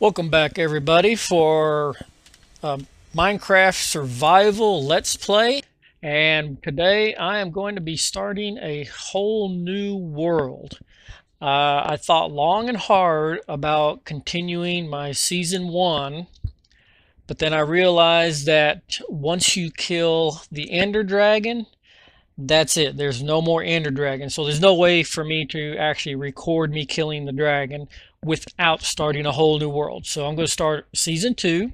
Welcome back, everybody, for Minecraft Survival Let's Play. And today I am going to be starting a whole new world. I thought long and hard about continuing my Season 1, but then I realized that once you kill the Ender Dragon, that's it. There's no more Ender Dragon. So there's no way for me to actually record me killing the dragon without starting a whole new world. So I'm going to start Season 2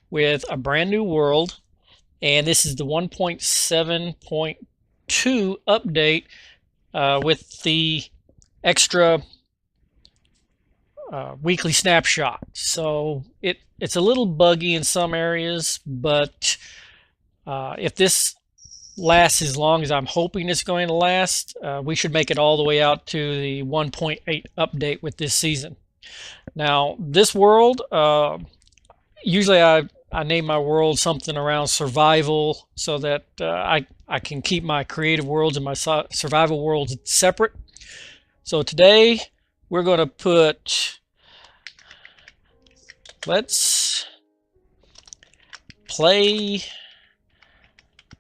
with a brand new world. And this is the 1.7.2 update with the extra weekly snapshot. So it's a little buggy in some areas, but if this lasts as long as I'm hoping it's going to last, we should make it all the way out to the 1.8 update with this season. Now, this world, usually I name my world something around survival so that I can keep my creative worlds and my survival worlds separate. So today we're going to put, let's play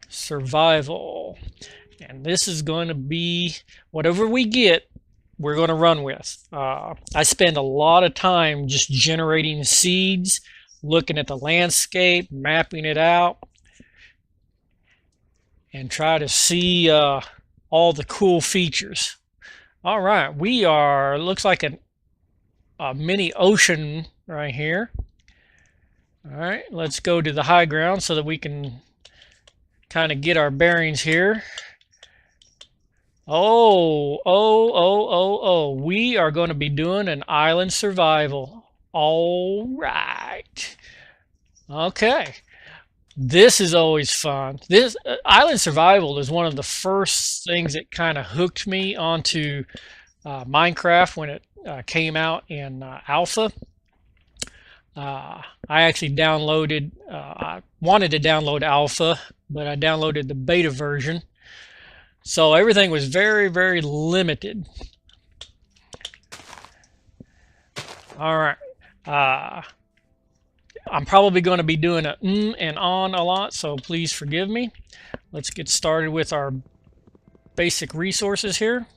survival, and this is going to be whatever we get, we're going to run with. I spend a lot of time just generating seeds, looking at the landscape, mapping it out, and try to see all the cool features. All right, we are, looks like a mini ocean right here. All right, let's go to the high ground so that we can kind of get our bearings here. Oh, we are going to be doing an island survival. All right. Okay. This is always fun. This island survival is one of the first things that kind of hooked me onto Minecraft when it came out in alpha. I actually downloaded, I wanted to download alpha, but I downloaded the beta version. So everything was very, very limited. All right. I'm probably going to be doing a and on a lot, so please forgive me. Let's get started with our basic resources here.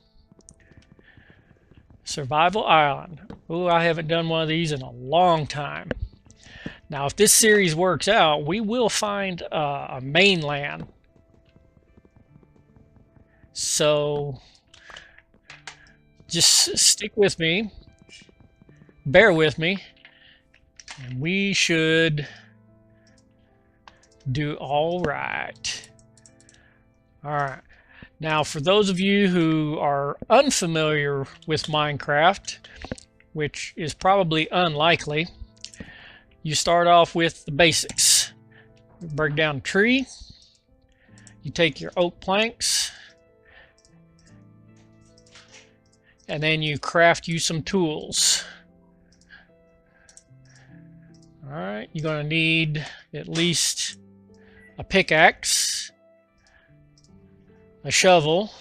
Survival Island. Oh, I haven't done one of these in a long time. Now, if this series works out, we will find a mainland. So just stick with me, bear with me, and we should do all right. All right. Now, for those of you who are unfamiliar with Minecraft, which is probably unlikely, you start off with the basics. You break down a tree. You take your oak planks, and then you craft you some tools. All right, you're going to need at least a pickaxe, a shovel.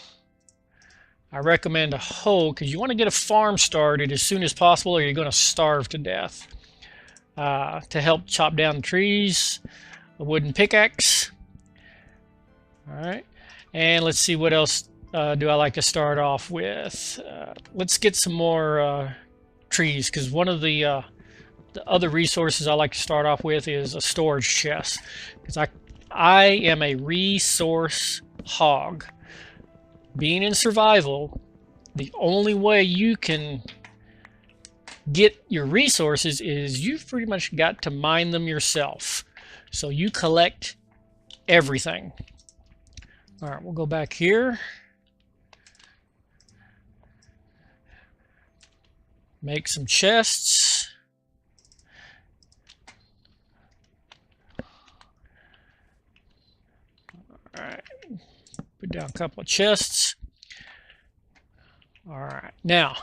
I recommend a hoe because you want to get a farm started as soon as possible or you're going to starve to death. To help chop down the trees, a wooden pickaxe. All right, and let's see what else do I like to start off with. Let's get some more trees, because one of the other resources I like to start off with is a storage chest, because I am a resource hog. Being in survival, the only way you can get your resources is you've pretty much got to mine them yourself. So you collect everything. All right, we'll go back here. Make some chests. All right, put down a couple of chests. All right, now,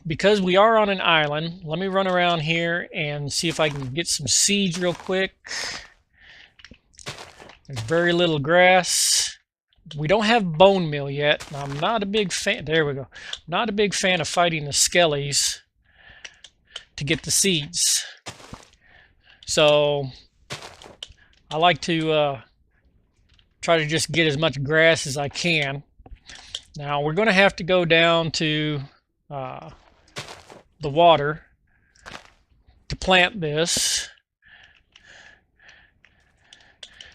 because we are on an island, let me run around here and see if I can get some seeds real quick. There's very little grass. We don't have bone meal yet. I'm not a big fan. There we go. Not a big fan of fighting the skellies. to get the seeds. So I like to try to just get as much grass as I can. Now we're going to have to go down to the water to plant this.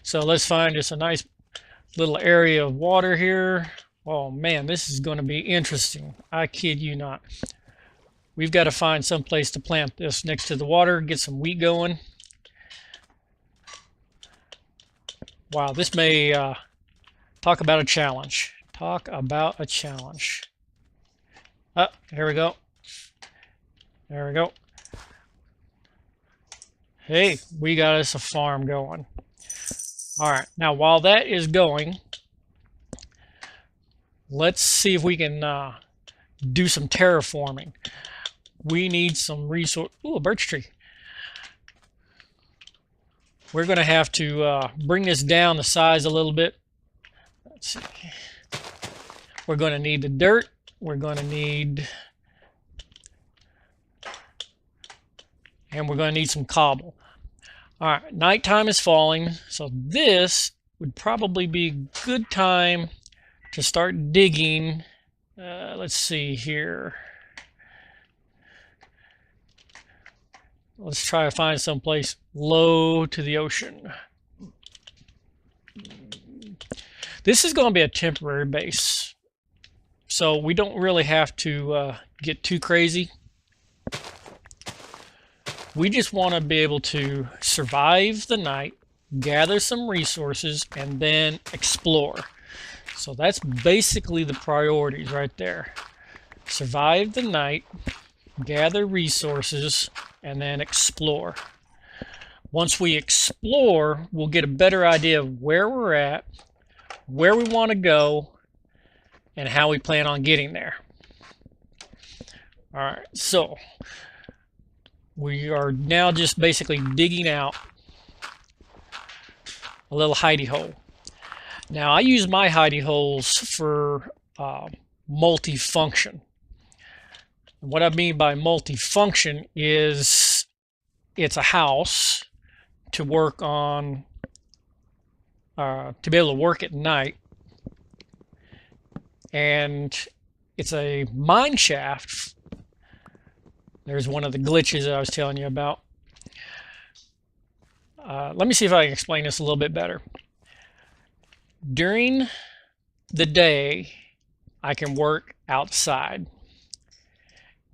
So let's find just a nice little area of water here. Oh man, this is going to be interesting. I kid you not. We've got to find some place to plant this next to the water, get some wheat going. Wow, this may talk about a challenge. Talk about a challenge. Oh, here we go. There we go. Hey, we got us a farm going. All right, now while that is going, let's see if we can do some terraforming. We need some resource. Ooh, a birch tree. We're going to have to bring this down the size a little bit. Let's see. We're going to need the dirt. We're going to need, and we're going to need some cobble. All right, nighttime is falling, so this would probably be a good time to start digging. Let's see here. Let's try to find someplace low to the ocean. This is going to be a temporary base, so we don't really have to get too crazy. We just want to be able to survive the night, gather some resources, and then explore. So that's basically the priorities right there. Survive the night, gather resources, and then explore. Once we explore, we'll get a better idea of where we're at, where we want to go, and how we plan on getting there. All right, so we are now just basically digging out a little hidey hole. Now I use my hidey holes for multifunction. What I mean by multifunction is it's a house to work on, to be able to work at night, and it's a mine shaft. There's one of the glitches that I was telling you about. Let me see if I can explain this a little bit better. During the day, I can work outside.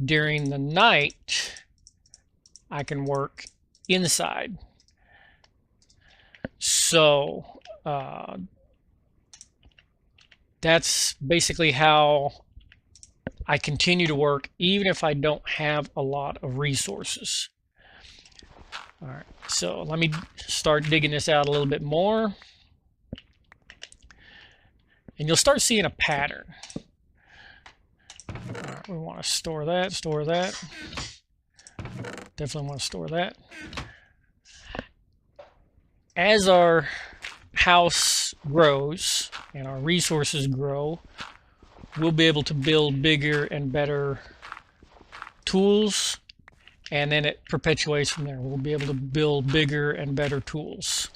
During the night, I can work inside. So that's basically how I continue to work even if I don't have a lot of resources. All right, so let me start digging this out a little bit more. And you'll start seeing a pattern. All right, we want to store that, store that. Definitely want to store that. As our house grows and our resources grow, we'll be able to build bigger and better tools, and then it perpetuates from there. We'll be able to build bigger and better tools.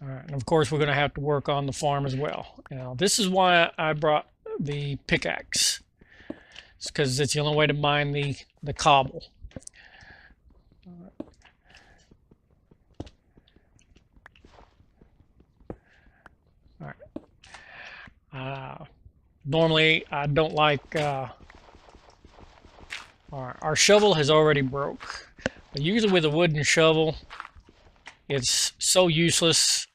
All right, and of course we're going to have to work on the farm as well. Now this is why I brought the pickaxe. It's because it's the only way to mine the cobble. All right. Normally I don't like our shovel has already broke, but usually with a wooden shovel it's so useless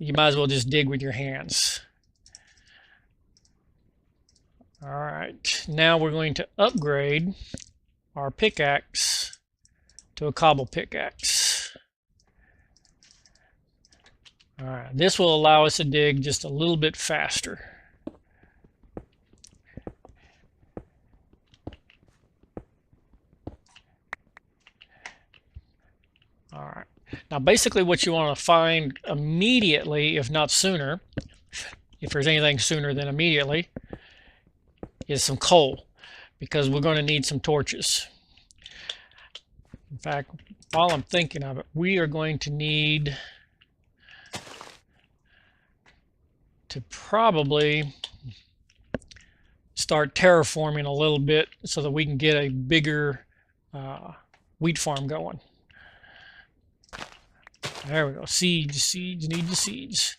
you might as well just dig with your hands. All right, now we're going to upgrade our pickaxe to a cobble pickaxe. All right, this will allow us to dig just a little bit faster. All right, now basically what you want to find immediately, if not sooner, if there's anything sooner than immediately, is some coal, because we're going to need some torches. In fact, while I'm thinking of it, we are going to need to probably start terraforming a little bit so that we can get a bigger wheat farm going. There we go. Seeds, seeds, need the seeds.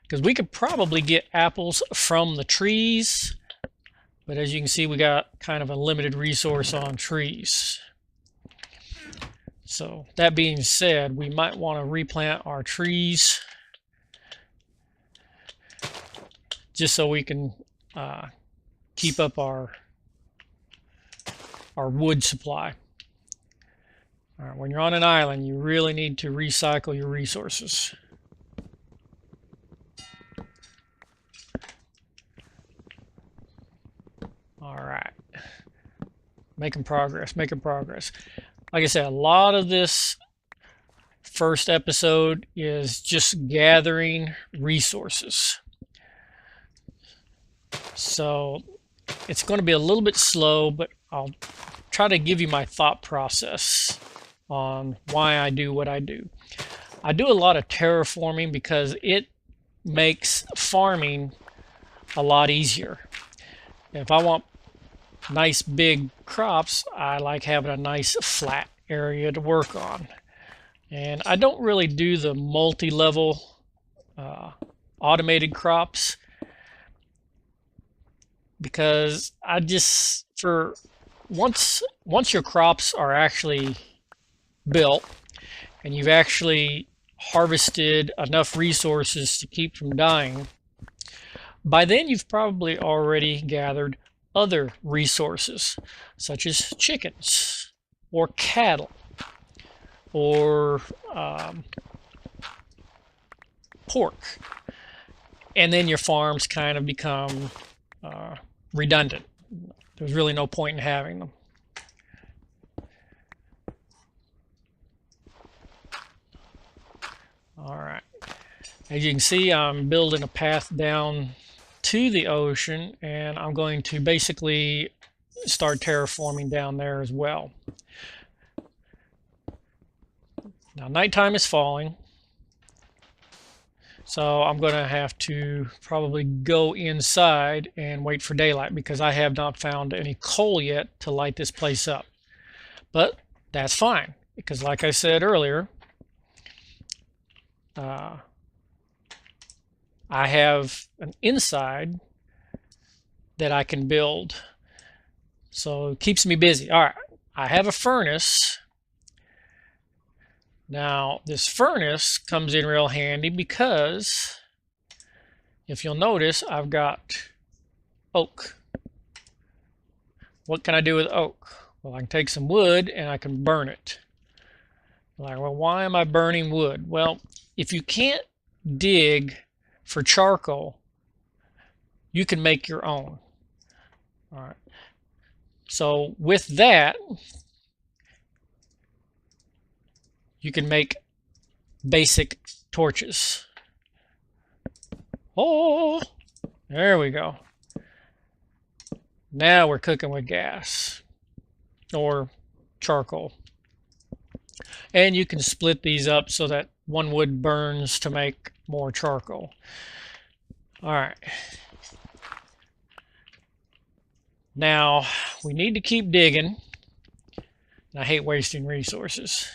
Because we could probably get apples from the trees, but as you can see, we got kind of a limited resource on trees. So that being said, we might want to replant our trees just so we can keep up our wood supply. All right, when you're on an island, you really need to recycle your resources. All right, making progress, making progress. Like I said, a lot of this first episode is just gathering resources. So it's going to be a little bit slow, but I'll try to give you my thought process on why I do what I do. I do a lot of terraforming because it makes farming a lot easier. If I want nice big crops, I like having a nice flat area to work on. And I don't really do the multi-level automated crops because I just, for once your crops are actually built and you've actually harvested enough resources to keep from dying, by then you've probably already gathered other resources such as chickens or cattle or pork, and then your farms kind of become redundant. There's really no point in having them. All right, as you can see, I'm building a path down to the ocean, and I'm going to basically start terraforming down there as well. Now nighttime is falling, so I'm going to have to probably go inside and wait for daylight because I have not found any coal yet to light this place up. But that's fine because, like I said earlier, I have an inside that I can build, so it keeps me busy. All right, I have a furnace. Now this furnace comes in real handy because if you'll notice, I've got oak. What can I do with oak? Well, I can take some wood and I can burn it. Like, well, why am I burning wood? Well, if you can't dig for charcoal, you can make your own. All right. So with that, you can make basic torches. Oh, there we go. Now we're cooking with gas or charcoal. And you can split these up so that one wood burns to make more charcoal. All right. Now we need to keep digging. I hate wasting resources.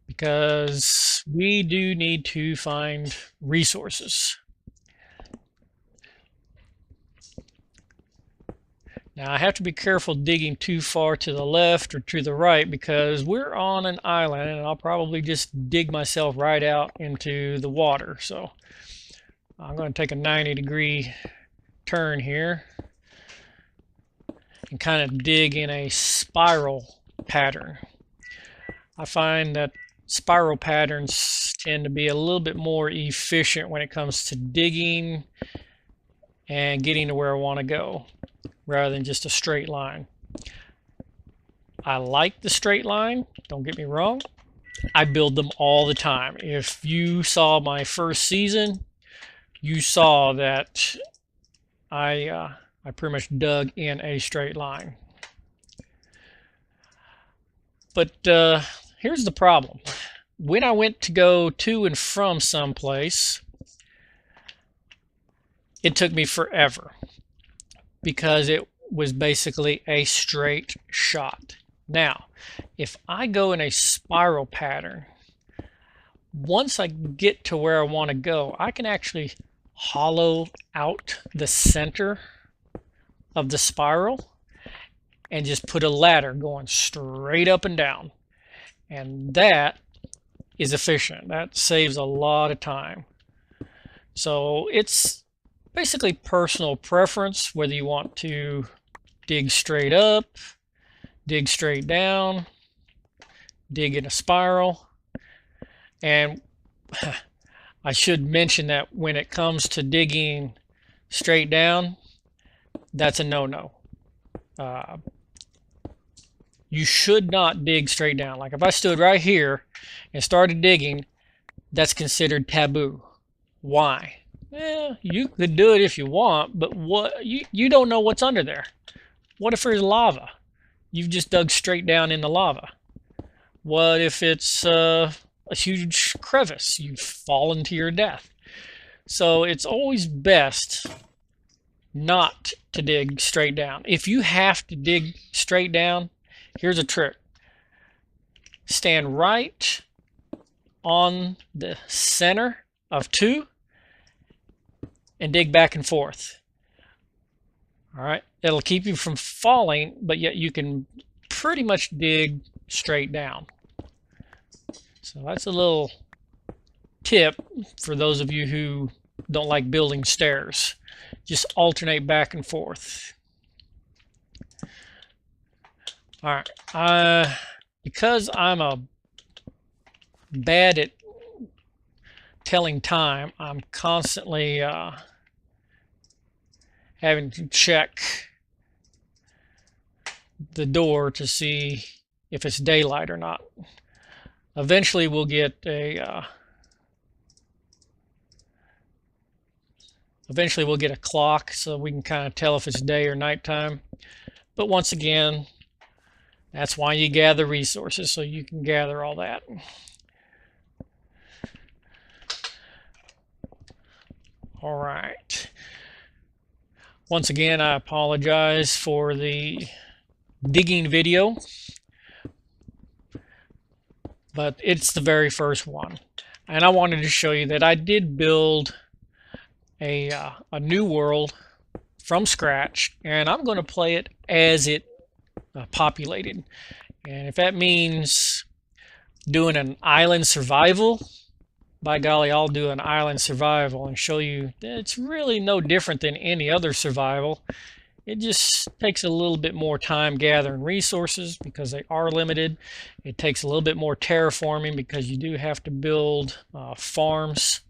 Because we do need to find resources. Now I have to be careful digging too far to the left or to the right because we're on an island and I'll probably just dig myself right out into the water. So I'm going to take a 90-degree turn here and kind of dig in a spiral pattern. I find that spiral patterns tend to be a little bit more efficient when it comes to digging and getting to where I want to go, rather than just a straight line. I like the straight line, don't get me wrong, I build them all the time. If you saw my first season, you saw that I pretty much dug in a straight line. But here's the problem. When I went to go to and from someplace, it took me forever because it was basically a straight shot. Now, if I go in a spiral pattern, once I get to where I want to go, I can actually hollow out the center of the spiral and just put a ladder going straight up and down. And that is efficient. That saves a lot of time. So it's basically personal preference whether you want to dig straight up, dig straight down, dig in a spiral. And I should mention that when it comes to digging straight down, that's a no-no. You should not dig straight down. Like if I stood right here and started digging, that's considered taboo. Why? You could do it if you want, but what you don't know what's under there. What if there's lava? You've just dug straight down in the lava. What if it's a huge crevice? You've fallen to your death. So it's always best not to dig straight down. If you have to dig straight down, here's a trick. Stand right on the center of 2 and dig back and forth. All right, it'll keep you from falling, but yet you can pretty much dig straight down. So that's a little tip for those of you who don't like building stairs. Just alternate back and forth. All right, because I'm bad at telling time, I'm constantly having to check the door to see if it's daylight or not. Eventually we'll get a clock so we can kind of tell if it's day or nighttime. But once again, that's why you gather resources, so you can gather all that. All right. Once again, I apologize for the digging video, but it's the very first one. And I wanted to show you that I did build a new world from scratch, and I'm going to play it as it populated. And if that means doing an island survival, by golly, I'll do an island survival and show you that it's really no different than any other survival. It just takes a little bit more time gathering resources because they are limited. It takes a little bit more terraforming because you do have to build farms.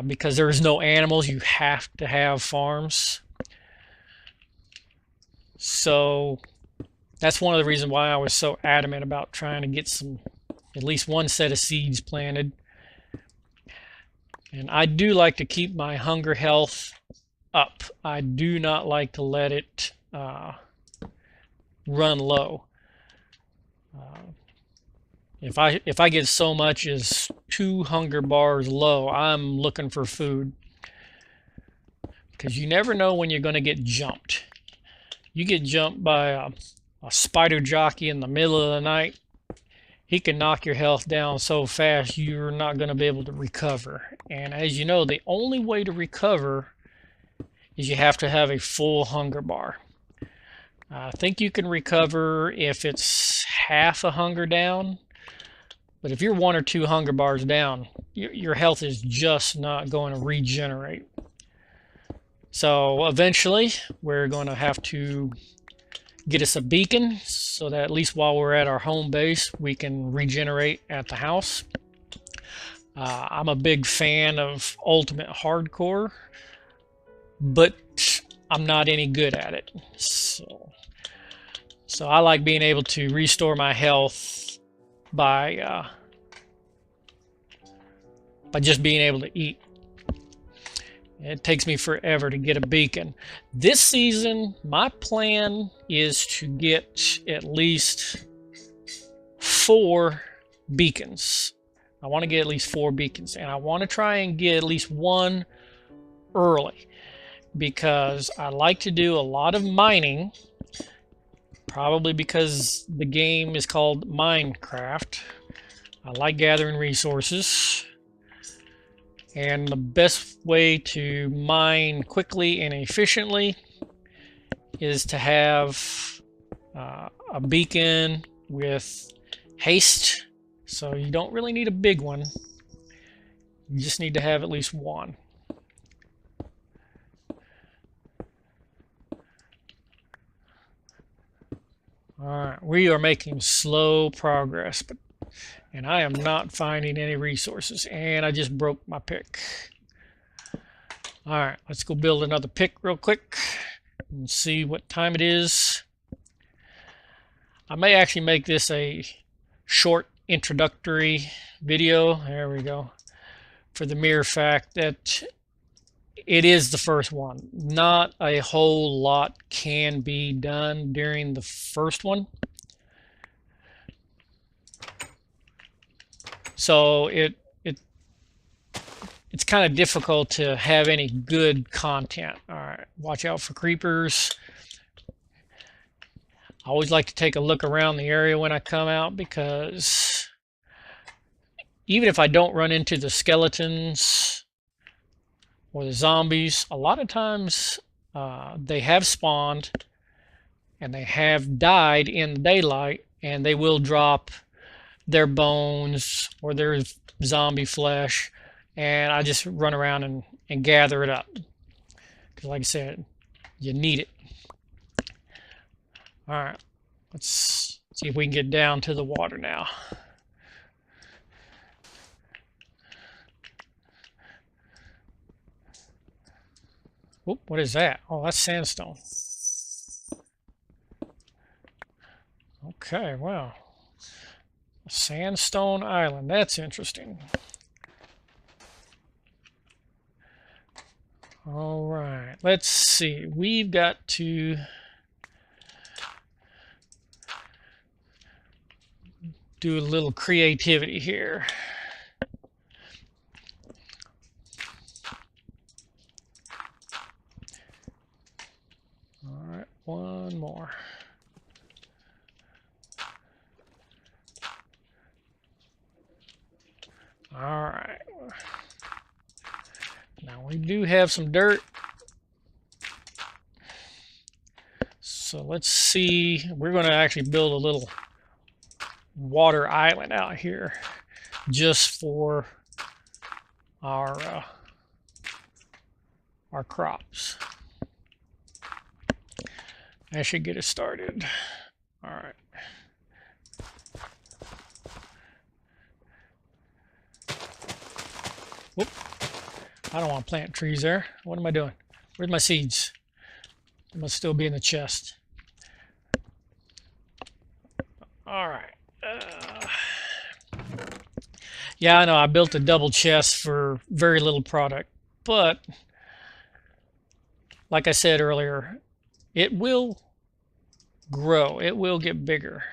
Because there's no animals, you have to have farms. So that's one of the reasons why I was so adamant about trying to get at least one set of seeds planted. And I do like to keep my hunger health up. I do not like to let it run low. If I get so much as 2 hunger bars low, I'm looking for food. Because you never know when you're going to get jumped. You get jumped by a spider jockey in the middle of the night, he can knock your health down so fast you're not going to be able to recover. And as you know, the only way to recover is you have to have a full hunger bar. I think you can recover if it's half a hunger down, but if you're 1 or 2 hunger bars down, your health is just not going to regenerate. So eventually we're going to have to get us a beacon so that at least while we're at our home base we can regenerate at the house. I'm a big fan of Ultimate Hardcore, but I'm not any good at it. So I like being able to restore my health by just being able to eat. It takes me forever to get a beacon. This season, my plan is to get at least 4 beacons. I want to get at least 4 beacons, and I want to try and get at least 1 early, because I like to do a lot of mining, probably because the game is called Minecraft. I like gathering resources, and the best way to mine quickly and efficiently is to have a beacon with haste. So you don't really need a big one. You just need to have at least 1. Alright, we are making slow progress, and I am not finding any resources, and I just broke my pick. Alright, let's go build another pick real quick and see what time it is. I may actually make this a short introductory video. There we go. For the mere fact that it is the first one. Not a whole lot can be done during the first one. So it's kind of difficult to have any good content. All right, watch out for creepers. I always like to take a look around the area when I come out, because even if I don't run into the skeletons or the zombies, a lot of times they have spawned and they have died in the daylight, and they will drop their bones or their zombie flesh, and I just run around and gather it up, because like I said, you need it. All right, let's see if we can get down to the water now. Oop, what is that? Oh, that's sandstone. Okay, wow. Sandstone Island, that's interesting. All right, let's see. We've got to do a little creativity here. All right, one more. All right. Now we do have some dirt. So let's see. We're going to actually build a little water island out here just for our crops. That should get us started. All right. Whoop. I don't want to plant trees there. What am I doing? Where's my seeds? They must still be in the chest. All right. Yeah, I know I built a double chest for very little product, but like I said earlier, it will grow. It will get bigger.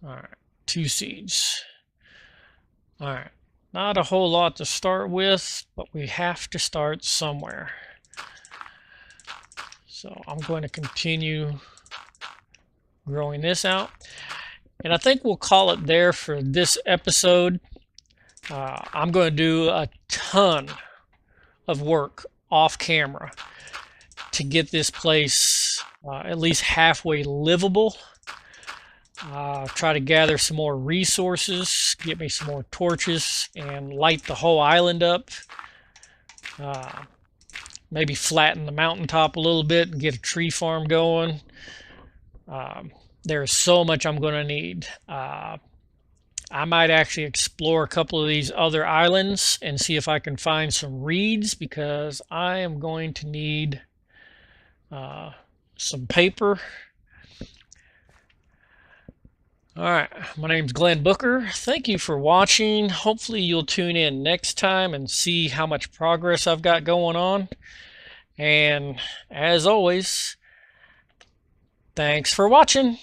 All right, 2 seeds. All right, not a whole lot to start with, but we have to start somewhere. So I'm going to continue growing this out. And I think we'll call it there for this episode. I'm going to do a ton of work off camera to get this place at least halfway livable. Try to gather some more resources, get me some more torches, and light the whole island up. Maybe flatten the mountaintop a little bit and get a tree farm going. There's so much I'm going to need. I might actually explore a couple of these other islands and see if I can find some reeds, because I am going to need some paper. All right, my name's Glenn Booker. Thank you for watching. Hopefully you'll tune in next time and see how much progress I've got going on. And as always, thanks for watching.